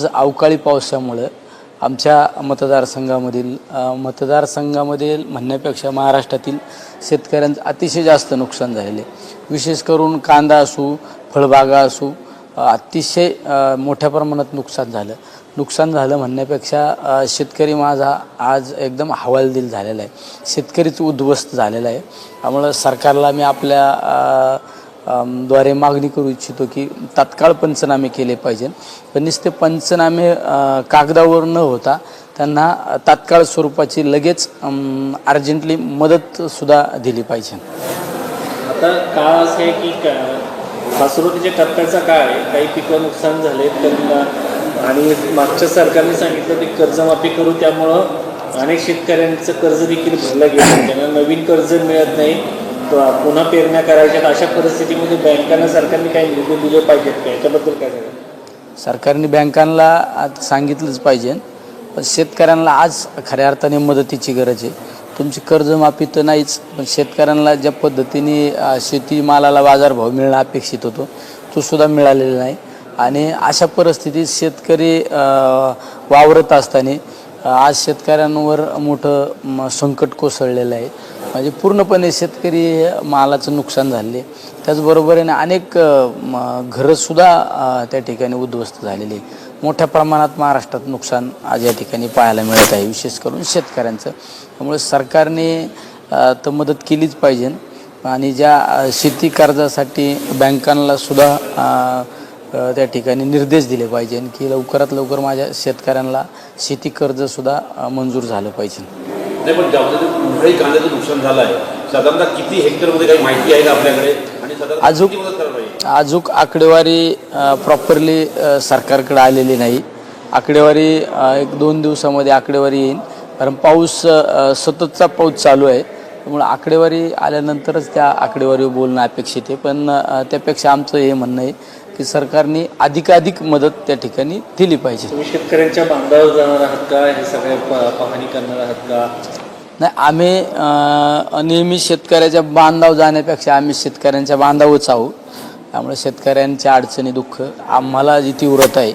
आज अवकाळी पावसामुळे आमच्या मतदारसंघामधील म्हणण्यापेक्षा महाराष्ट्रातील शेतकऱ्यांचं अतिशय जास्त नुकसान झालेले, विशेष करून कांदा असू, फळबागा असू, अतिशय मोठ्या प्रमाणात नुकसान झालं म्हणण्यापेक्षा शेतकरी माझा आज एकदम हवालदिल झालेला आहे, शेतकरीच उद्ध्वस्त झालेला आहे। त्यामुळे सरकारला मी आपल्या द्वारे मागणी करू इच्छितो की तात्काळ पंचनामे केले पाहिजे, पण नुसते पंचनामे कागदावर न होता त्यांना तात्काळ स्वरूपाची लगेच अर्जंटली मदतसुद्धा दिली पाहिजे। आता काळ असं आहे की सुरुवातीच्या टप्प्याचा काळ आहे, काही पिकं नुकसान झाले तर आणि मागच्या सरकारने सांगितलं की कर्जमाफी करू, त्यामुळं अनेक शेतकऱ्यांचं कर्ज देखील भरलं गेलं, त्यांना नवीन कर्ज मिळत नाही, पुन्हा पेरण्या करायच्यात। अशा परिस्थितीमध्ये बँकांना सरकारने काही निर्णय दिले पाहिजेत का, याच्याबद्दल काय सांगाल? सरकारने बँकांना आज सांगितलंच पाहिजे, पण शेतकऱ्यांना आज खऱ्या अर्थाने मदतीची गरज आहे। तुमची कर्जमाफी तर नाहीच, पण शेतकऱ्यांना ज्या पद्धतीने शेतीमालाला बाजारभाव मिळणं अपेक्षित होतो तो सुद्धा मिळालेला नाही, आणि अशा परिस्थितीत शेतकरी वावरत असताना आज शेतकऱ्यांवर मोठं संकट कोसळलेलं आहे। म्हणजे पूर्णपणे शेतकरी मालाचं नुकसान झाले, त्याचबरोबरीने अनेक घरंसुद्धा त्या ठिकाणी उद्ध्वस्त झालेली, मोठ्या प्रमाणात महाराष्ट्रात नुकसान आज या ठिकाणी पाहायला मिळत आहे, विशेष करून शेतकऱ्यांचं। त्यामुळे सरकारने तर मदत केलीच पाहिजे, आणि ज्या शेती कर्जासाठी बँकांना सुद्धा त्या ठिकाणी निर्देश दिले पाहिजे की लवकरात लवकर माझ्या शेतकऱ्यांना शेती कर्जसुद्धा मंजूर झालं पाहिजे। नाही, पण ज्यामध्ये कांद्याचं नुकसान झालं आहे साधारणतः किती हेक्टरमध्ये काही माहिती आहे का आपल्याकडे, आणि साधारण अजून आकडेवारी प्रॉपरली सरकारकडे आलेली नाही। आकडेवारी 1-2 दिवसामध्ये आकडेवारी येईल, कारण पाऊस सततचा पाऊस चालू आहे, त्यामुळे आकडेवारी आल्यानंतरच त्या आकडेवारीवर बोलणं अपेक्षित आहे। पण त्यापेक्षा आमचं हे म्हणणं आहे की सरकारने अधिकाधिक मदत त्या ठिकाणी दिली पाहिजे। तुम्ही शेतकऱ्यांच्या बांधावर जाणार आहात का, हे सगळे पाहणी करणार आहात का? नाही, आम्ही नेहमी शेतकऱ्याच्या बांधावर जाण्यापेक्षा आम्ही शेतकऱ्यांच्या बांधावरच आहोत, त्यामुळे शेतकऱ्यांच्या अडचणी दुःख आम्हाला जी तीव्रता आहे